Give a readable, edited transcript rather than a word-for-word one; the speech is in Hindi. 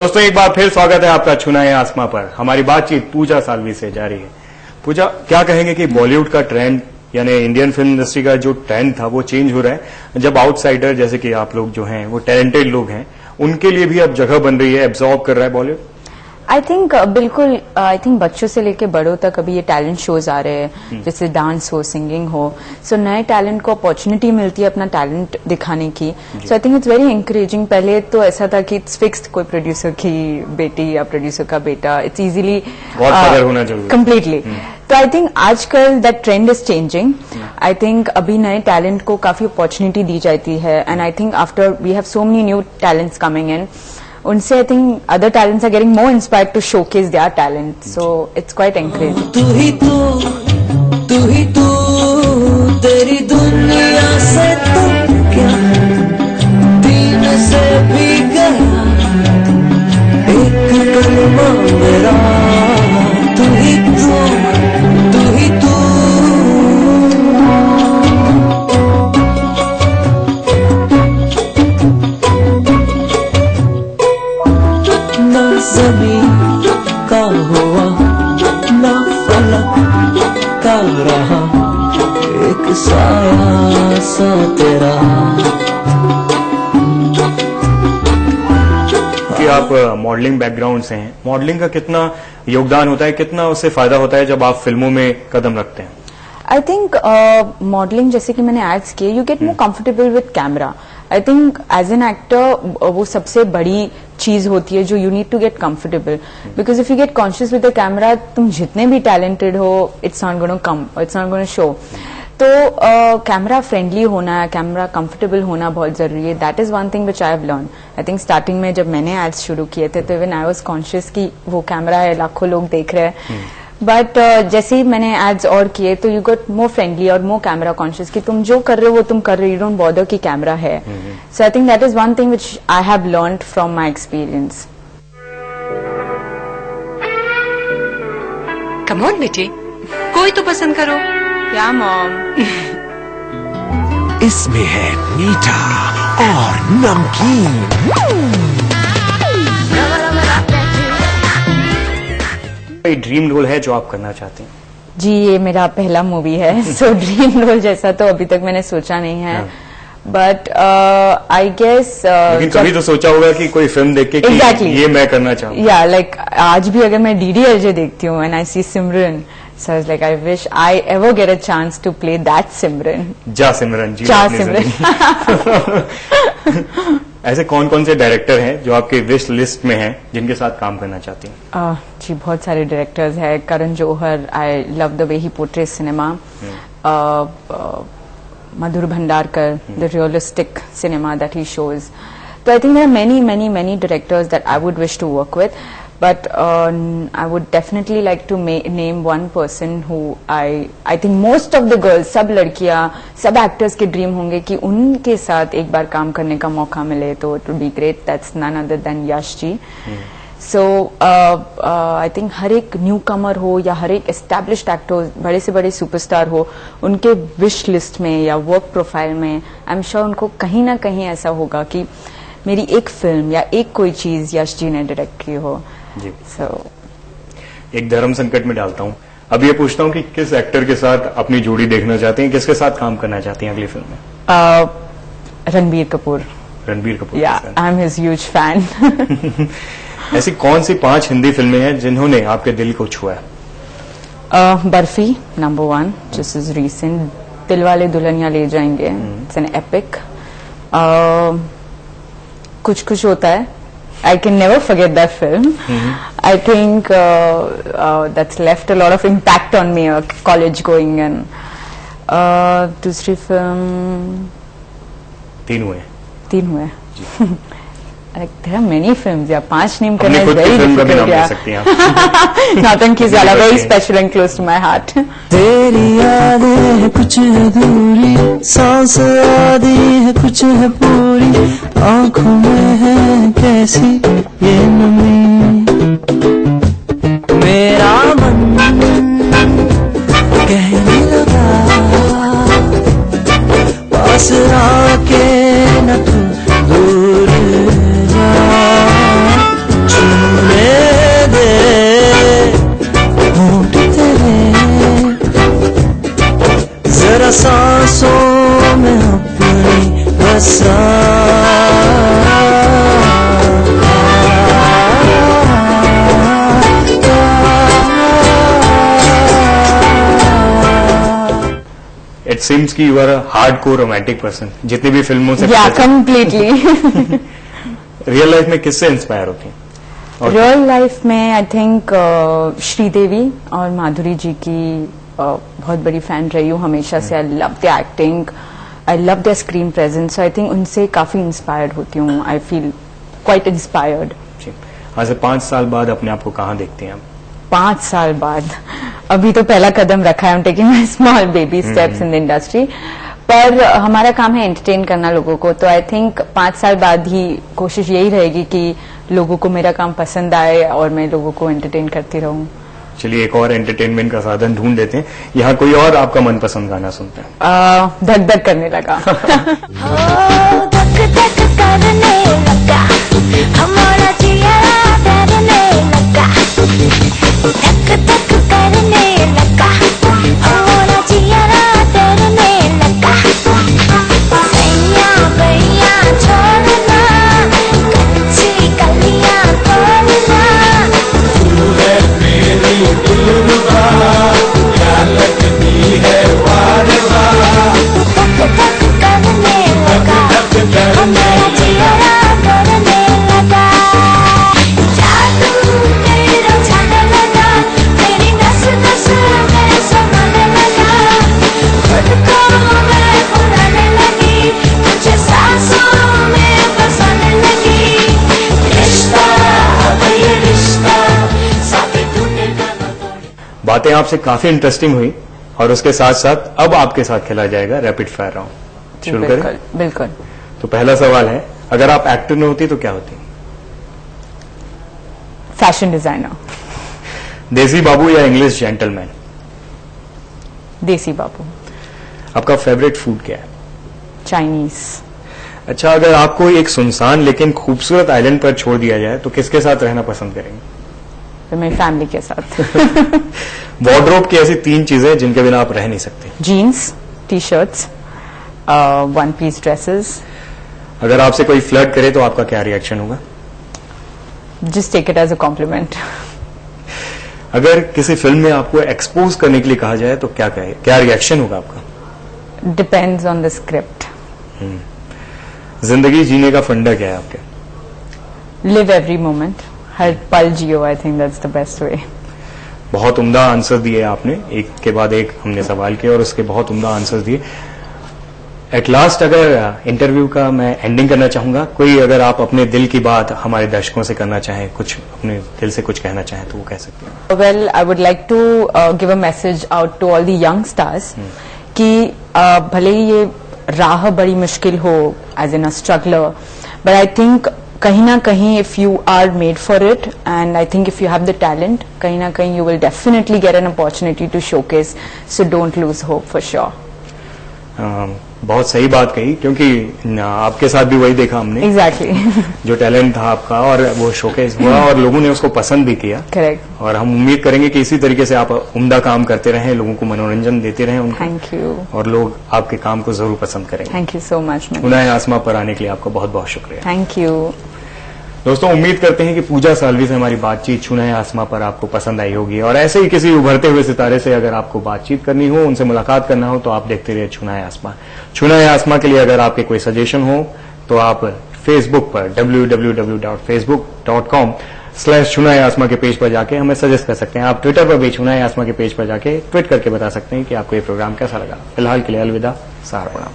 दोस्तों एक बार फिर स्वागत है आपका छुना है आसमां पर। हमारी बातचीत पूजा सालवी से जारी है। पूजा, क्या कहेंगे कि बॉलीवुड का ट्रेंड यानी इंडियन फिल्म इंडस्ट्री का जो ट्रेंड था वो चेंज हो रहा है, जब आउटसाइडर जैसे कि आप लोग जो हैं वो टैलेंटेड लोग हैं, उनके लिए भी अब जगह बन रही है, एब्जॉर्ब कर रहा है बॉलीवुड। आई थिंक बिल्कुल। आई थिंक बच्चों से लेके बड़ों तक अभी ये टैलेंट शोज आ रहे हैं, जैसे डांस हो, सिंगिंग हो। सो नए टैलेंट को अपॉर्चुनिटी मिलती है अपना टैलेंट दिखाने की। So I think it's very encouraging. पहले तो ऐसा था कि इट्स फिक्स्ड, कोई प्रोड्यूसर की बेटी या प्रोड्यूसर का बेटा, इट्स इजीली होना जरूरी कंप्लीटली। तो आई थिंक आजकल that trend is changing. I think अभी नए टैलेंट को काफी अपॉर्चुनिटी दी जाती है, and I think after we have so many new talents coming in, उनसे I think other talents are getting more inspired to showcase their talent. So it's quite encouraging. तू ही तू तेरी दुनिया से तो क्या दिन से भी गया एक कलमा मेरा। तू ही तू ना ज़मीन का हुआ ना फलक का रहा, एक साया सा तेरा। कि आप मॉडलिंग बैकग्राउंड से हैं, मॉडलिंग का कितना योगदान होता है, कितना उससे फायदा होता है जब आप फिल्मों में कदम रखते हैं? आई थिंक मॉडलिंग, जैसे कि मैंने एड्स किए, you get more comfortable with camera. I think as an actor वो सबसे बड़ी चीज होती है जो you need to get comfortable, because if you get conscious with the camera, तुम जितने भी टैलेंटेड हो, it's not gonna come, it's not gonna show. तो कैमरा फ्रेंडली होना, कैमरा कंफर्टेबल होना बहुत जरूरी है। That is one thing which I have learn. I think starting में जब मैंने एड्स शुरू किए थे तो इवन आई वाज कॉन्शियस कि वो कैमरा है, लाखों लोग देख रहे हैं। बट जैसे ही मैंने एड्स और किए तो यू गॉट मोर फ्रेंडली और मोर कैमरा कॉन्शियस कि तुम जो कर रहे हो वो तुम कर रहे हो, यू डोंट बॉदर कि कैमरा है। So I think that is one thing which I have learned from my experience. Come on बेटे, कोई तो पसंद करो। क्या मॉम? इसमें है मीठा और नमकीन। कोई ड्रीम रोल है जो आप करना चाहते हैं? जी, ये मेरा पहला मूवी है। सो ड्रीम रोल जैसा तो अभी तक मैंने सोचा नहीं है, बट आई गेस लेकिन कभी तो सोचा होगा कि कोई फिल्म देख के कि Exactly. ये मैं करना चाहूंगा। या लाइक आज भी अगर मैं DDLJ देखती हूँ and I see Simran, so I was like, I wish I ever get a chance to play that Simran. जा सिमरन जी। जा सिमरन। ऐसे कौन कौन से डायरेक्टर हैं जो आपके विश लिस्ट में हैं जिनके साथ काम करना चाहती हैं? जी, बहुत सारे डायरेक्टर्स हैं। Karan Johar, I love the way he portrays cinema. Madhur Bhandarkar, the realistic cinema that he shows. तो I think there are many directors that I would wish to work with. But I would definitely like to name one person who I think most of the girls, सब लड़कियां, सब एक्टर्स के ड्रीम होंगे कि उनके साथ एक बार काम करने का मौका मिले, तो it would be great. That's none other than Yash ji. So I think हर एक न्यू कमर हो या हर एक एस्टैब्लिश्ड एक्टर, बड़े से बड़े सुपरस्टार हो, उनके विश लिस्ट में या वर्क प्रोफाइल में आई एम श्योर उनको कहीं ना कहीं ऐसा होगा कि मेरी एक फिल्म या एक कोई चीज यश जी ने डायरेक्ट की हो। जी। So, एक धर्म संकट में डालता हूँ, अब ये पूछता हूँ कि किस एक्टर के साथ अपनी जोड़ी देखना चाहते हैं, किसके साथ काम करना चाहती हैं अगली फिल्म में? रणबीर कपूर। रणबीर कपूर। या I am his huge fan. ऐसी कौन सी 5 हिंदी फिल्में हैं जिन्होंने आपके दिल को छुआ है? बर्फी नंबर 1, जिस इज रीसेंट। दिलवाले दुल्हनिया ले जाएंगे, इट्स एन एपिक। कुछ कुछ होता है, I can never forget that film. I think that's left a lot of impact on me, college going, and दूसरी फिल्म 3 हुए। Like there are many films. या 5 नेम करना अपनी is खुद की very फिल्म का भी नाम difficult. ले सकती हैं आप। नौटंकी ज़्यादा very special and close to my heart. तेरी यादें है कुछ अधूरी, सांस आधी है कुछ है पूरी, आंखों में है कैसी ये नमी। मेरा मन कहने लगा पास आके न तू दूर जा। इट सीम्स कि you are a hardcore romantic person, जितनी भी फिल्मों से या कंप्लीटली। रियल लाइफ में किससे इंस्पायर होती हैं? और रियल लाइफ में आई थिंक श्रीदेवी और माधुरी जी की बहुत बड़ी फैन रही हूँ हमेशा से। I love the acting, I love the screen presence, so I think उनसे काफी इंस्पायर्ड होती हूँ। I feel quite inspired. जी, आज से 5 साल बाद अपने आप को कहाँ देखते हैं आप? 5 साल बाद अभी तो पहला कदम रखा है, taking my small baby steps in the industry, पर हमारा काम है एंटरटेन करना लोगों को। तो आई थिंक 5 साल बाद ही कोशिश यही रहेगी कि लोगों को मेरा काम पसंद आए और मैं लोगों को एंटरटेन करती रहूं। चलिए एक और एंटरटेनमेंट का साधन ढूंढ देते हैं। यहाँ कोई और आपका मनपसंद गाना सुनते हैं? धक धक करने लगा। धक धक करने लगा हमारा जिया डरने लगा, धक धक करने लगा हमारा जिया डरने लगा। सैया बैया छोड़ना, कच्ची कलियां तोड़ना, तू है मेरी दिलरुबा, क्या लगती है वार वार। धक धक करने लगा हमारा जिया डरने लगा। जादू तेरा छाने लगा, मेरी नस नस में समाने लगा। खुद को मैं भुलाने लगी, तुझे सांसों में बसाने लगी। रिश्ता अब ये रिश्ता साथी ढूंढेगा न तोड़े। बातें आपसे काफी इंटरेस्टिंग हुई और उसके साथ साथ अब आपके साथ खेला जाएगा रैपिड फायर राउंड। शुरू करें? बिल्कुल बिल्कुल। तो पहला सवाल है, अगर आप एक्टर न होती तो क्या होती? Fashion designer. देसी बाबू या इंग्लिश जेंटलमैन? देसी बाबू। आपका फेवरेट फूड क्या है? चाइनीज। अच्छा, अगर आपको एक सुनसान लेकिन खूबसूरत आइलैंड पर छोड़ दिया जाए तो किसके साथ रहना पसंद करेंगे? तो मेरी फैमिली के साथ। वार्डरोब की ऐसी 3 चीजें जिनके बिना आप रह नहीं सकते? Jeans, T shirts, 1 piece dresses. अगर आपसे कोई फ्लर्ट करे तो आपका क्या रिएक्शन होगा? Just take it as a compliment. अगर किसी फिल्म में आपको एक्सपोज करने के लिए कहा जाए तो क्या रिएक्शन होगा आपका? Depends on the script. जिंदगी जीने का फंडा क्या है आपके? लिव एवरी मोमेंट, हर पल जियो। I think that's the best way. बहुत उम्दा आंसर दिए आपने, एक के बाद एक हमने सवाल किए और उसके बहुत उम्दा आंसर दिए। एट लास्ट अगर इंटरव्यू का मैं एंडिंग करना चाहूंगा, कोई अगर आप अपने दिल की बात हमारे दर्शकों से करना चाहें, कुछ अपने दिल से कुछ कहना चाहें तो वो कह सकते हैं। Well, I would like to give a message out to all the young stars कि भले ही ये राह बड़ी मुश्किल हो as in a struggler, but I think कहीं ना कहीं if you are made for it and I think if you have the talent, कहीं ना कहीं you will definitely get an opportunity to showcase, so don't lose hope for sure. बहुत सही बात कही, क्योंकि आपके साथ भी वही देखा हमने। एग्जैक्टली। जो टैलेंट था आपका और वो शोकेस हुआ और लोगों ने उसको पसंद भी किया। करेक्ट। और हम उम्मीद करेंगे कि इसी तरीके से आप उम्दा काम करते रहें, लोगों को मनोरंजन देते रहें उनको। Thank you. और लोग आपके काम को जरूर पसंद करेंगे। Thank you so much. छूना है आसमां पर आने के लिए आपका बहुत बहुत शुक्रिया। Thank you. दोस्तों, उम्मीद करते हैं कि पूजा सालवी से हमारी बातचीत छूना है आसमां पर आपको पसंद आई होगी और ऐसे ही किसी उभरते हुए सितारे से अगर आपको बातचीत करनी हो, उनसे मुलाकात करना हो तो आप देखते रहिए छूना है आसमां। छूना है आसमां के लिए अगर आपके कोई सजेशन हो तो आप फेसबुक पर www.facebook.com/छूना है आसमां के पेज पर जाके हमें सजेस्ट कर सकते हैं। आप ट्विटर पर भी छूना है आसमां के पेज पर जाके ट्वीट करके बता सकते हैं कि आपको ये प्रोग्राम कैसा लगा। फिलहाल के लिए अलविदा, सहारा प्रणाम।